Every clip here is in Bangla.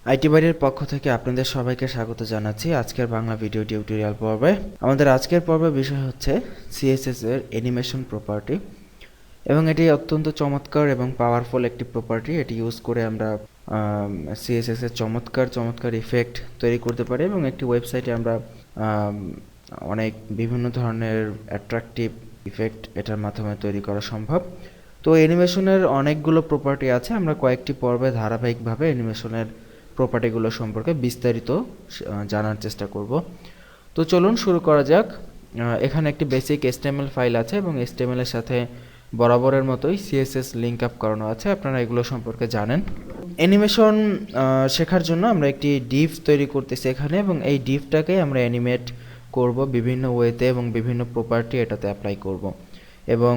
আইটি বাড়ির পক্ষ থেকে আপনাদের সবাইকে স্বাগত জানাচ্ছি আজকের বাংলা ভিডিও টিউটোরিয়াল পর্বে। আমাদের আজকের পর্বের বিষয় হচ্ছে সিএসএস এর অ্যানিমেশন প্রপার্টি, এবং এটি অত্যন্ত চমৎকার এবং পাওয়ারফুল একটি প্রপার্টি। এটি ইউজ করে আমরা সিএসএস এর চমৎকার ইফেক্ট তৈরি করতে পারি, এবং একটি ওয়েবসাইটে আমরা অনেক বিভিন্ন ধরনের অ্যাট্রাকটিভ ইফেক্ট এটার মাধ্যমে তৈরি করা সম্ভব। তো অ্যানিমেশনের অনেকগুলো প্রপার্টি আছে, আমরা কয়েকটি পর্বে ধারাবাহিকভাবে অ্যানিমেশনের প্রপার্টিগুলো সম্পর্কে বিস্তারিত জানার চেষ্টা করব। তো চলুন শুরু করা যাক। এখানে একটি বেসিক HTML ফাইল আছে, এবং HTML এর সাথে বরাবরের মতোই CSS লিঙ্ক আপ করানো আছে। আপনারা এগুলো সম্পর্কে জানেন। অ্যানিমেশন শেখার জন্য আমরা একটি ডিভ তৈরি করতেছি এখানে, এবং এই ডিভটাকে আমরা অ্যানিমেট করব বিভিন্ন ওয়েতে এবং বিভিন্ন প্রপার্টি এটাতে অ্যাপ্লাই করব। এবং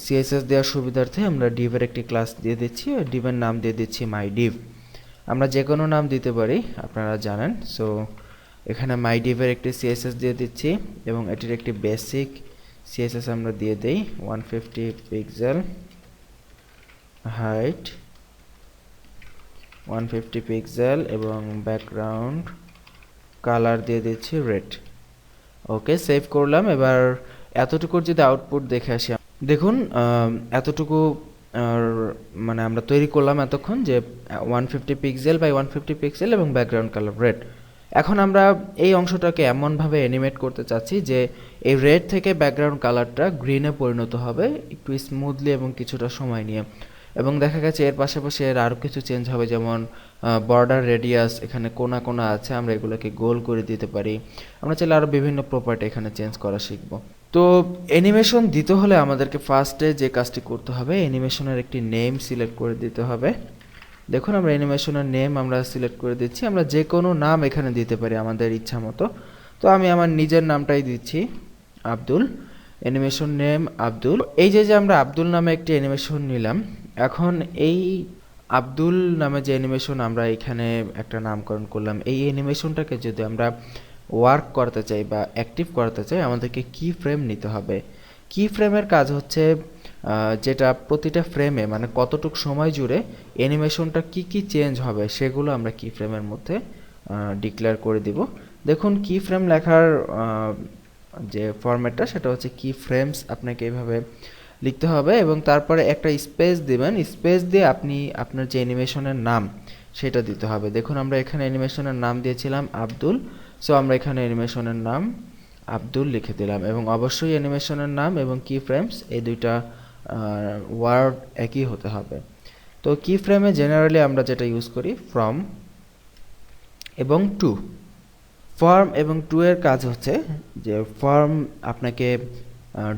CSS দেওয়ার সুবিধার্থে আমরা ডিভের একটি ক্লাস দিয়ে দিচ্ছি, ডিভের নাম দিয়ে দিচ্ছি মাই ডিভ। আমরা যে কোনো নাম দিতে পারি, আপনারা জানেন। সো এখানে মাই ডিভের একটি CSS দিয়ে দিচ্ছি, এবং এটির একটি বেসিক CSS আমরা দিয়ে দেই 150 পিক্সেল, হাইট 150 পিক্সেল, এবং ব্যাকগ্রাউন্ড কালার দিয়ে দিচ্ছি রেড। ওকে, সেভ করলাম। এবার এতটুকুর যদি আউটপুট দেখে আসি, দেখুন এতটুকু মানে আমরা তৈরি করলাম এতক্ষণ যে 150 পিক্সেল বাই 150 পিক্সেল এবং ব্যাকগ্রাউন্ড কালার রেড। এখন আমরা এই অংশটাকে এমনভাবে অ্যানিমেট করতে চাচ্ছি যে এই রেড থেকে ব্যাকগ্রাউন্ড কালারটা গ্রিনে পরিণত হবে একটু স্মুথলি এবং কিছুটা সময় নিয়ে। এবং দেখা গেছে এর পাশাপাশি এর আরও কিছু চেঞ্জ হবে, যেমন বর্ডার রেডিয়াস, এখানে কোনা আছে, আমরা এগুলোকে গোল করে দিতে পারি। আমরা চাইলে আরও বিভিন্ন প্রপার্টি এখানে চেঞ্জ করা শিখব। তো অ্যানিমেশন দিতে হলে আমাদেরকে ফার্স্টে যে কাজটি করতে হবে, অ্যানিমেশনের একটি নেম সিলেক্ট করে দিতে হবে। দেখুন আমরা অ্যানিমেশনের নেম আমরা সিলেক্ট করে দিচ্ছি। আমরা যে কোনো নাম এখানে দিতে পারি আমাদের ইচ্ছা মতো। তো আমি আমার নিজের নামটাই দিচ্ছি, আব্দুল। Animation name Abdul. এই যে আমরা আব্দুল নামে একটি অ্যানিমেশন নিলাম, এখন এই আব্দুল নামে যে অ্যানিমেশন আমরা এখানে একটা নামকরণ করলাম, এই অ্যানিমেশনটাকে যদি আমরা ওয়ার্ক করতে চাই বা অ্যাক্টিভ করতে চাই, আমাদেরকে কি ফ্রেম নিতে হবে। কি ফ্রেমের কাজ হচ্ছে যেটা প্রতিটা ফ্রেমে মানে কতটুকু সময় জুড়ে অ্যানিমেশনটা কি চেঞ্জ হবে সেগুলো আমরা কি ফ্রেমের মধ্যে ডিক্লেয়ার করে দিব। দেখুন কি ফ্রেম লেখার যে ফরম্যাটটা সেটা হচ্ছে কি ফ্রেমস, আপনাকে এইভাবে লিখতে হবে, এবং তারপরে একটা স্পেস দিবেন। স্পেস দিয়ে আপনি আপনার যে অ্যানিমেশনের নাম সেটা দিতে হবে। দেখুন আমরা এখানে অ্যানিমেশনের নাম দিয়েছিলাম আব্দুল, সো আমরা এখানে অ্যানিমেশনের নাম আব্দুল লিখে দিলাম। এবং অবশ্যই অ্যানিমেশনের নাম এবং কি ফ্রেমস এই দুইটা ওয়ার্ড একই হতে হবে। তো কি ফ্রেমে জেনারেলি আমরা যেটা ইউজ করি ফ্রম এবং টু। ফর্ম এবং টু এর কাজ হচ্ছে যে ফর্ম আপনাকে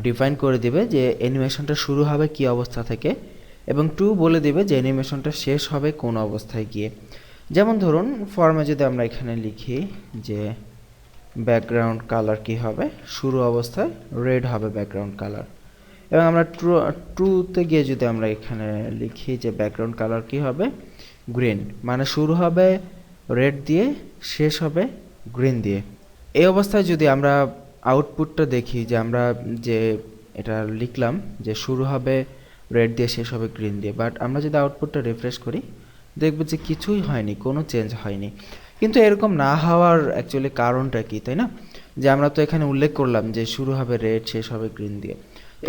ডিফাইন করে দিবে যে অ্যানিমেশনটা শুরু হবে কি অবস্থা থেকে, এবং টু বলে দিবে যে অ্যানিমেশনটা শেষ হবে কোন অবস্থায় গিয়ে। যেমন ধরুন ফর্মে যদি আমরা এখানে লিখি যে ব্যাকগ্রাউন্ড কালার কি হবে, শুরু অবস্থায় রেড হবে ব্যাকগ্রাউন্ড কালার, এবং আমরা ট্রুতে গিয়ে যদি আমরা এখানে লিখি যে ব্যাকগ্রাউন্ড কালার কি হবে, গ্রিন, মানে শুরু হবে রেড দিয়ে শেষ হবে গ্রিন দিয়ে। এই অবস্থায় যদি আমরা আউটপুটটা দেখি যে আমরা যে এটা লিখলাম যে শুরু হবে রেড দিয়ে শেষ হবে গ্রিন দিয়ে, বাট আমরা যদি আউটপুটটা রিফ্রেশ করি দেখব যে কিছুই হয়নি, কোনো চেঞ্জ হয়নি। কিন্তু এরকম না হওয়ার অ্যাকচুয়ালি কারণটা কি, তাই না? যে আমরা তো এখানে উল্লেখ করলাম যে শুরু হবে রেড শেষ হবে গ্রিন দিয়ে।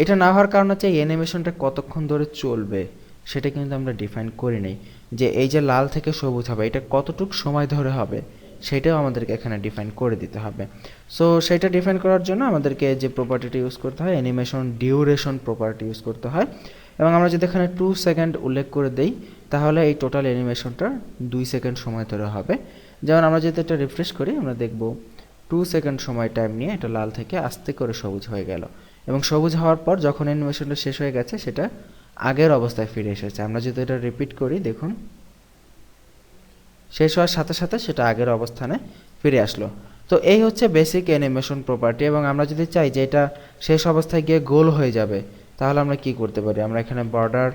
এটা না হওয়ার কারণ হচ্ছে এই অ্যানিমেশনটা কতক্ষণ ধরে চলবে সেটা কিন্তু আমরা ডিফাইন করি নাই। যে এই যে লাল থেকে সবুজ হবে এটা কতটুকু সময় ধরে হবে সেটাও আমাদেরকে এখানে ডিফাইন করে দিতে হবে। সো সেটা ডিফাইন করার জন্য আমাদেরকে যে প্রপার্টিটা ইউজ করতে হয়, অ্যানিমেশন ডিউরেশন প্রপার্টি ইউজ করতে হয়। এবং আমরা যদি এখানে 2 সেকেন্ড উল্লেখ করে দেই তাহলে এই টোটাল অ্যানিমেশনটা 2 সেকেন্ড সময় ধরে হবে। যেমন আমরা যদি এটা রিফ্রেশ করি আমরা দেখব 2 সেকেন্ড সময় টাইম নিয়ে এটা লাল থেকে আস্তে করে সবুজ হয়ে গেল, এবং সবুজ হওয়ার পর যখন অ্যানিমেশনটা শেষ হয়ে গেছে সেটা আগের অবস্থায় ফিরে এসেছে। আমরা যদি এটা রিপিট করি দেখুন শেষ হওয়ার সাথে সাথে সেটা আগের অবস্থানে ফিরে আসলো। তো এই হচ্ছে বেসিক অ্যানিমেশন প্রপার্টি। এবং আমরা যদি চাই যে এটা শেষ অবস্থায় গিয়ে গোল হয়ে যাবে তাহলে আমরা কি করতে পারি, আমরা এখানে বর্ডার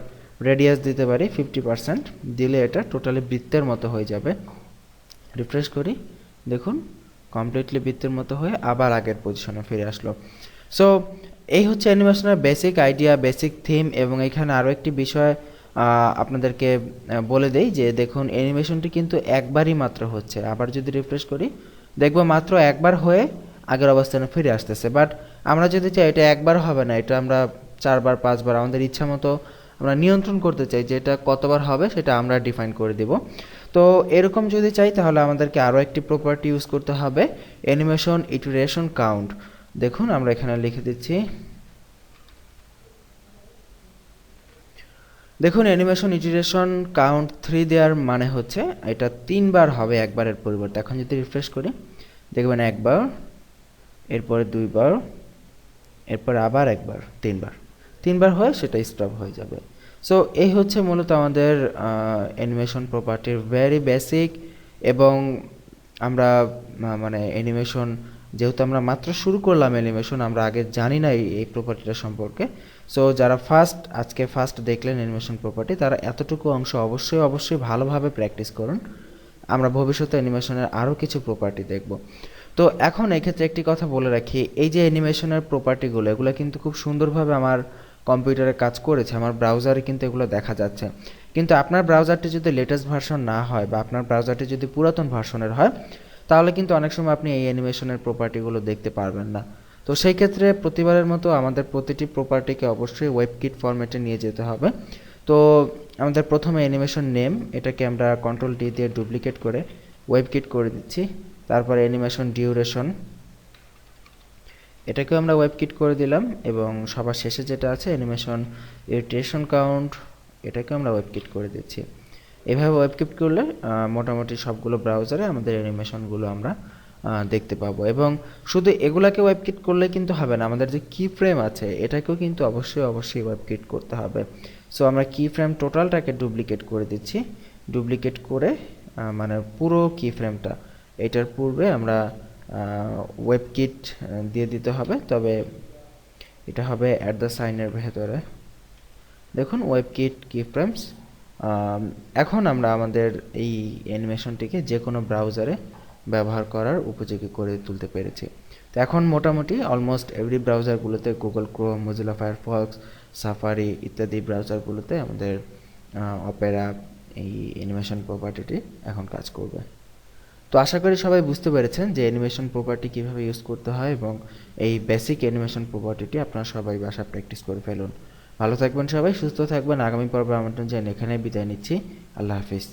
রেডিয়াস দিতে পারি 50%, দিলে এটা টোটালি বৃত্তের মতো হয়ে যাবে। রিফ্রেশ করি দেখুন কমপ্লিটলি বৃত্তের মতো হয়ে আবার আগের পজিশনে ফিরে আসলো। সো এই হচ্ছে অ্যানিমেশনের বেসিক আইডিয়া, বেসিক থিম। এবং এখানে আরও একটি বিষয় আপনাদেরকে বলে দেই যে দেখুন অ্যানিমেশনটি কিন্তু একবারই মাত্র হচ্ছে। আবার যদি রিফ্রেশ করি দেখব মাত্র একবার হয়ে আগের অবস্থানে ফিরে আসতেছে। বাট আমরা যদি চাই এটা একবার হবে না, এটা আমরা 4বার 5বার আমাদের ইচ্ছা মতো আমরা নিয়ন্ত্রণ করতে চাই যে এটা কতবার হবে সেটা আমরা ডিফাইন করে দিব। তো এরকম যদি চাই তাহলে আমাদেরকে আরও একটি প্রপার্টি ইউজ করতে হবে, অ্যানিমেশন ইটারেশন কাউন্ট। দেখুন আমরা এখানে লিখে দিচ্ছি, দেখুন অ্যানিমেশন ইটারেশন কাউন্ট 3 দেওয়ার মানে হচ্ছে এটা 3বার হবে একবারের পরিবর্তে। এখন যদি রিফ্রেশ করি দেখবেন একবার, এরপরে 2বার, এরপর আবার একবার, 3বার, 3বার হয়ে সেটা স্টপ হয়ে যাবে। সো এই হচ্ছে মূলত আমাদের অ্যানিমেশন প্রপার্টির ভেরি বেসিক। এবং আমরা মানে অ্যানিমেশন যেহেতু আমরা মাত্র শুরু করলাম অ্যানিমেশন, আমরা আগে জানি না এই প্রপার্টিটা সম্পর্কে। সো যারা আজকে ফার্স্ট দেখলেন অ্যানিমেশন প্রপার্টি, তারা এতটুকু অংশ অবশ্যই ভালোভাবে প্র্যাকটিস করুন। আমরা ভবিষ্যতে অ্যানিমেশনের আরও কিছু প্রপার্টি দেখব। তো এখন এক্ষেত্রে একটি কথা বলে রাখি, এই যে অ্যানিমেশনের প্রপার্টিগুলো এগুলো কিন্তু খুব সুন্দরভাবে আমার কম্পিউটারে কাজ করেছে, আমার ব্রাউজারে কিন্তু এগুলো দেখা যাচ্ছে। কিন্তু আপনার ব্রাউজারটি যদি লেটেস্ট ভার্সন না হয় বা আপনার ব্রাউজারটি যদি পুরাতন ভার্সনের হয়, তাহলে কিন্তু অনেক সময় আপনি এই অ্যানিমেশনের প্রপার্টিগুলো দেখতে পারবেন না। তো সেই ক্ষেত্রে প্রতিবারের মতো আমাদের প্রতিটি প্রপার্টিকে অবশ্যই ওয়েবকিট ফরম্যাটে নিয়ে যেতে হবে। তো আমাদের প্রথমে অ্যানিমেশন নেম, এটাকে আমরা কন্ট্রোল ডি দিয়ে ডুপ্লিকেট করে ওয়েবকিট করে দিচ্ছি। তারপরে অ্যানিমেশন ডিউরেশন, এটাকেও আমরা ওয়েবকিট করে দিলাম। এবং সবার শেষে যেটা আছে অ্যানিমেশন ইটারেশন কাউন্ট, এটাকেও আমরা ওয়েবকিট করে দিচ্ছি। এভাবে ওয়েবকিট করলে মোটামুটি সবগুলো ব্রাউজারে আমাদের অ্যানিমেশনগুলো আমরা দেখতে পাবো। এবং শুধু এগুলাকে ওয়েবকিট করলে কিন্তু হবে না, আমাদের যে কি ফ্রেম আছে এটাকেও কিন্তু অবশ্যই ওয়েবকিট করতে হবে। সো আমরা কি ফ্রেম টোটালটাকে ডুপ্লিকেট করে দিচ্ছি। ডুপ্লিকেট করে মানে পুরো কি ফ্রেমটা, এটার পূর্বে আমরা ওয়েবকিট দিয়ে দিতে হবে, তবে এটা হবে অ্যাট দ্য সাইনের ভেতরে। দেখুন ওয়েবকিট কি ফ্রেমস। এখন আমরা আমাদের এই অ্যানিমেশনটিকে যে কোনো ব্রাউজারে ব্যবহার করার উপযোগী করে তুলতে পেরেছি। তো এখন মোটামুটি অলমোস্ট এভরি ব্রাউজারগুলোতে, Google Chrome, Mozilla Firefox, Safari ইত্যাদি ব্রাউজারগুলোতে আমাদের অপেরা এই অ্যানিমেশন প্রপার্টিটি এখন কাজ করবে। তো আশা করি সবাই বুঝতে পেরেছেন যে অ্যানিমেশন প্রপার্টি কীভাবে ইউজ করতে হয়, এবং এই বেসিক অ্যানিমেশন প্রপার্টিটি আপনারা সবাই বাসায় প্র্যাকটিস করে ফেলুন। ভালো থাকবেন সবাই, সুস্থ থাকবেন। আগামী পর্বে আমন্ত্রণ জানিয়ে এখানে বিদায় নিচ্ছি। আল্লাহ হাফিজ।